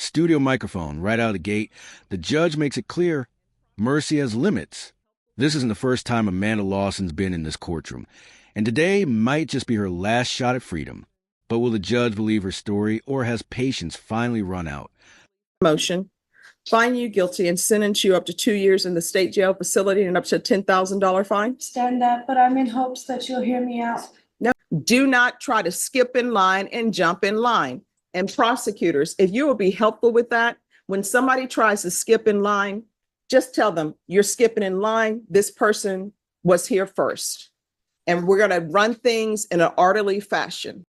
Studio microphone right out of the gate. The judge makes it clear mercy has limits. This isn't the first time Amanda Lawson's been in this courtroom, and today might just be her last shot at freedom. But will the judge believe her story, or has patience finally run out? Motion. Find you guilty and sentence you up to 2 years in the state jail facility and up to a $10,000 fine. Stand up, but I'm in hopes that you'll hear me out. No, do not try to skip in line and jump in line. And prosecutors, if you will be helpful with that, when somebody tries to skip in line, just tell them you're skipping in line. This person was here first. And we're going to run things in an orderly fashion.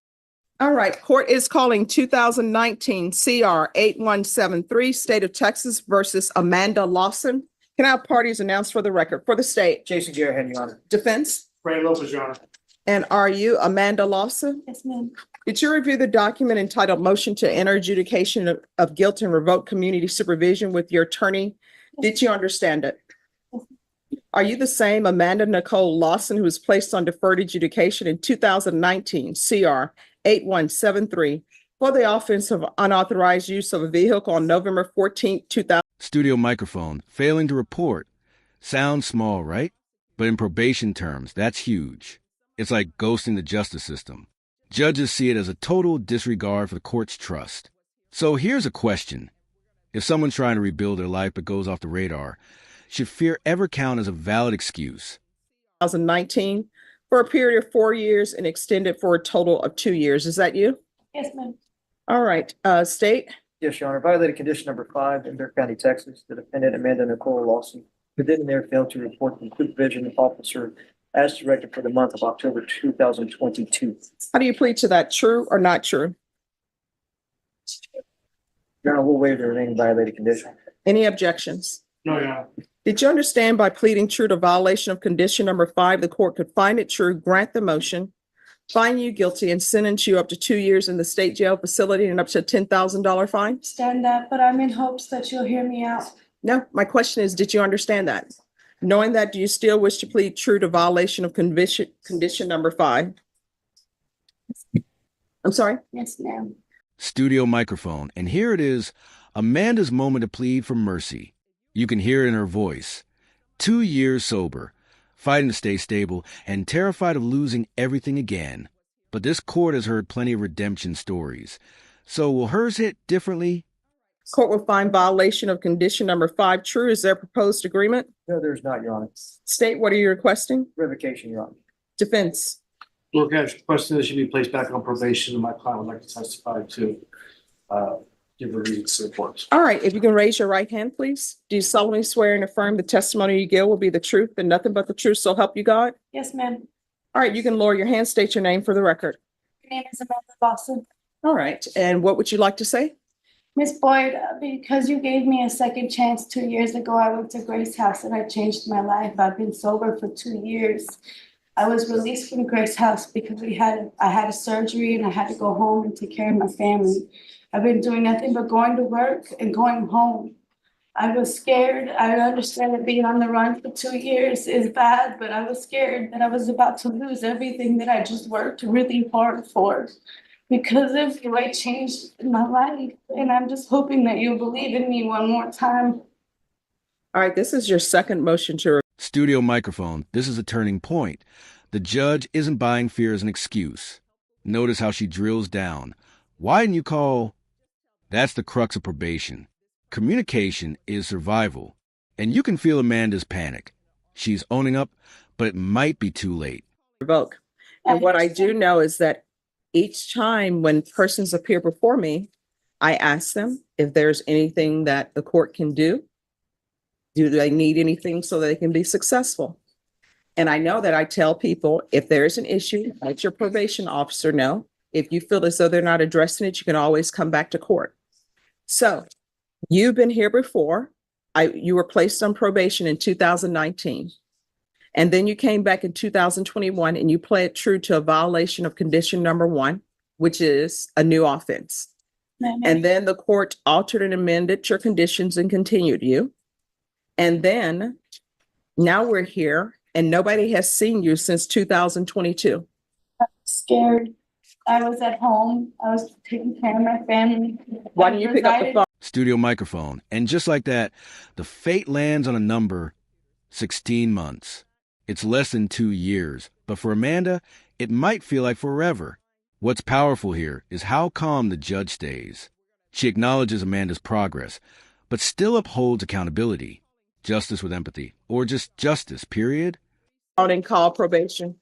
All right, court is calling 2019 CR 8173, State of Texas versus Amanda Lawson. Can I have parties announced for the record? For the state. Jason Jerhan, Your Honor. Defense. Ray Lopez, Your Honor. And are you Amanda Lawson? Yes, ma'am. Did you review the document entitled Motion to Enter Adjudication of Guilt and Revoke Community Supervision with your attorney? Did you understand it? Are you the same Amanda Nicole Lawson who was placed on deferred adjudication in 2019 CR 8173 for the offense of unauthorized use of a vehicle on November 14, 2000? Studio microphone failing to report. Sounds small, right? But in probation terms, that's huge. It's like ghosting the justice system. Judges see it as a total disregard for the court's trust. So here's a question. If someone's trying to rebuild their life but goes off the radar, should fear ever count as a valid excuse? 2019 for a period of 4 years and extended for a total of 2 years. Is that you? Yes, ma'am. All right, state. Yes, Your Honor. Violated condition number 5 in Burke County, Texas. The defendant, Amanda Nicole Lawson, who did in there failed to report the supervision officer as directed for the month of October 2022. How do you plead to that? True or not true? Your Honor, we'll waive the remaining violated condition. Any objections? No, Your Honor. Did you understand by pleading true to violation of condition number 5, the court could find it true, grant the motion, find you guilty, and sentence you up to 2 years in the state jail facility and up to a $10,000 fine? Stand up, but I'm in hopes that you'll hear me out. No, my question is, did you understand that? Knowing that, do you still wish to plead true to violation of condition number 5? I'm sorry? Yes, ma'am. Studio microphone, and here it is, Amanda's moment to plead for mercy. You can hear it in her voice. 2 years sober, fighting to stay stable, and terrified of losing everything again. But this court has heard plenty of redemption stories. So will hers hit differently? Court will find violation of condition number 5 true. Is there a proposed agreement? No, there's not, Your Honor. State, what are you requesting? Revocation, Your Honor. Defense. Look, I requesting that she be placed back on probation, and my client would like to testify to give the reasons to the court. All right, if you can raise your right hand, please. Do you solemnly swear and affirm the testimony you give will be the truth and nothing but the truth, so help you God? Yes, ma'am. All right, you can lower your hand, state your name for the record. Your name is Amanda Lawson. All right, and what would you like to say? Miss Boyd, because you gave me a second chance 2 years ago, I went to Grace House and I changed my life. I've been sober for 2 years. I was released from Grace House because I had a surgery and I had to go home and take care of my family. I've been doing nothing but going to work and going home. I was scared. I understand that being on the run for 2 years is bad, but I was scared that I was about to lose everything that I just worked really hard for. Because of you, I changed my life, and I'm just hoping that you'll believe in me one more time. All right, this is your second motion to... Studio microphone, this is a turning point. The judge isn't buying fear as an excuse. Notice how she drills down. Why didn't you call? That's the crux of probation. Communication is survival. And you can feel Amanda's panic. She's owning up, but it might be too late. Revoke. And what I do know is that each time when persons appear before me, I ask them if there's anything that the court can do. Do they need anything so they can be successful? And I know that I tell people, if there's an issue, let your probation officer know. If you feel as though they're not addressing it, you can always come back to court. So you've been here before. You were placed on probation in 2019. And then you came back in 2021 and you pled true to a violation of condition number 1, which is a new offense. And then the court altered and amended your conditions and continued you. And then now we're here and nobody has seen you since 2022. I'm scared. I was at home. I was taking care of my family. Why didn't you pick up the phone? Studio microphone. And just like that, the fate lands on a number 16 months. It's less than 2 years, but for Amanda, it might feel like forever. What's powerful here is how calm the judge stays. She acknowledges Amanda's progress, but still upholds accountability. Justice with empathy, or just justice, period. Out and call probation.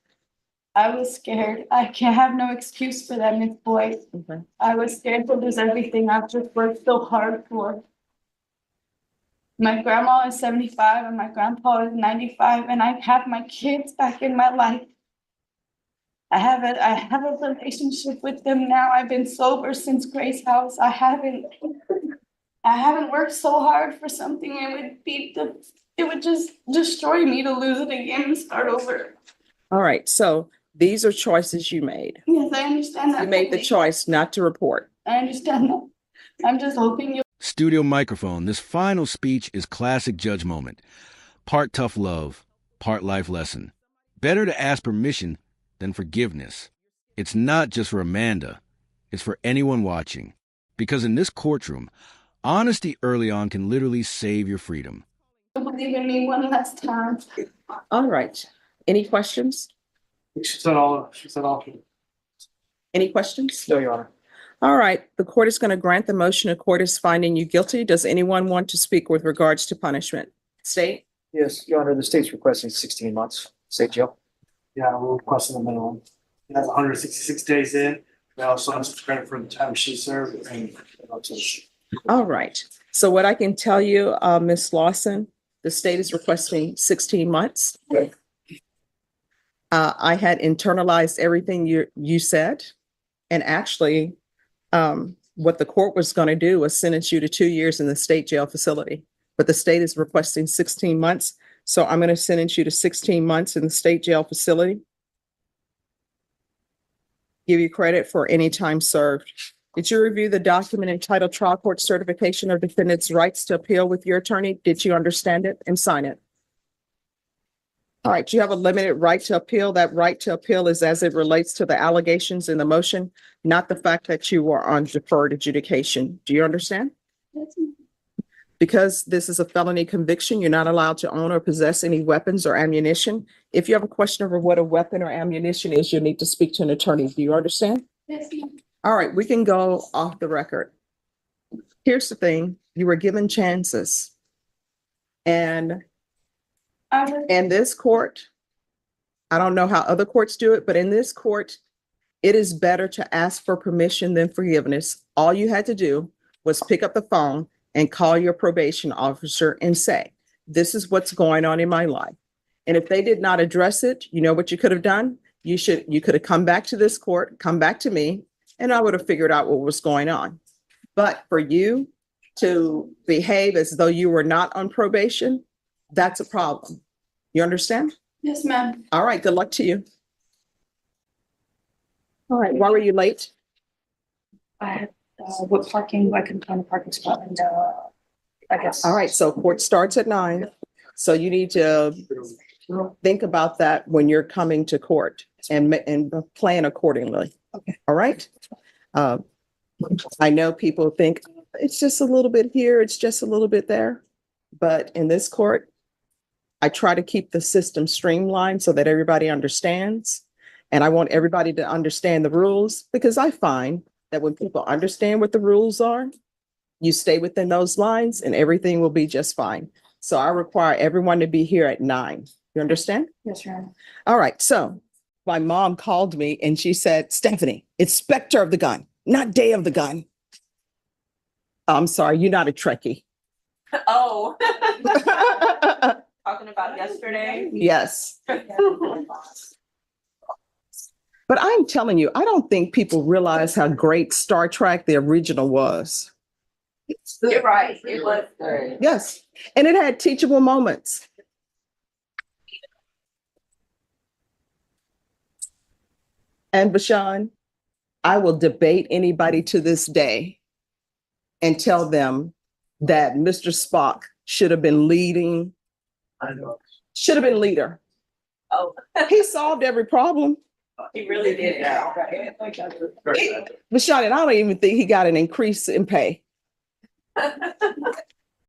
I was scared. I can't have no excuse for that, Miss Boyd. Okay. I was scared to lose everything I've just worked so hard for. My grandma is 75 and my grandpa is 95, and I have my kids back in my life. I have a relationship with them now. I've been sober since Grace House. I haven't worked so hard for something. It would just destroy me to lose it again and start over. All right, so these are choices you made. Yes, I understand that. You made the choice not to report. I understand that. I'm just hoping you. Studio microphone. This final speech is classic judge moment. Part tough love, part life lesson. Better to ask permission than forgiveness. It's not just for Amanda. It's for anyone watching. Because in this courtroom, honesty early on can literally save your freedom. Believe in me one last time. All right. Any questions? She said all. Any questions? No, Your Honor. All right. The court is going to grant the motion. The court is finding you guilty. Does anyone want to speak with regards to punishment? State? Yes, Your Honor, the state's requesting 16 months, state jail. Yeah, we're requesting the minimum. It has 166 days in. We also have some credit for the time she served and. All right. So what I can tell you, Ms. Lawson, the state is requesting 16 months. Okay. I had internalized everything you said. And actually, what the court was going to do was sentence you to 2 years in the state jail facility. But the state is requesting 16 months. So I'm going to sentence you to 16 months in the state jail facility. Give you credit for any time served. Did you review the document entitled Trial Court Certification of Defendant's Rights to Appeal with your attorney? Did you understand it and sign it? All right, you have a limited right to appeal. That right to appeal is as it relates to the allegations in the motion, not the fact that you were on deferred adjudication. Do you understand? Yes, Because this is a felony conviction, you're not allowed to own or possess any weapons or ammunition. If you have a question over what a weapon or ammunition is, you need to speak to an attorney. Do you understand? yes, ma'am. All right, we can go off the record. Here's the thing, you were given chances. And in this court, I don't know how other courts do it, but in this court, it is better to ask for permission than forgiveness. All you had to do was pick up the phone and call your probation officer and say, this is what's going on in my life. And if they did not address it, you know what you could have done? You could have come back to this court, come back to me, and I would have figured out what was going on. But for you to behave as though you were not on probation, that's a problem. You understand? Yes, ma'am. All right, good luck to you. All right, why were you late? I had, what parking, I couldn't find a parking spot and, I guess. All right, so court starts at 9. So you need to think about that when you're coming to court and plan accordingly. Okay. All right? I know people think it's just a little bit here, it's just a little bit there. But in this court, I try to keep the system streamlined so that everybody understands. And I want everybody to understand the rules, because I find that when people understand what the rules are, you stay within those lines and everything will be just fine. So I require everyone to be here at 9. You understand? Yes, Your Honor. All right. So my mom called me and she said, Stephanie, it's Spectre of the Gun, not Day of the Gun. I'm sorry, you're not a Trekkie. Oh. Talking about yesterday? Yes. But I'm telling you, I don't think people realize how great Star Trek, the original, was. You're right. It was good. Yes. And it had teachable moments. And Bashan, I will debate anybody to this day and tell them that Mr. Spock should have been leading, should have been leader. Oh, He solved every problem. he really did that. Bashan, and I don't even think he got an increase in pay.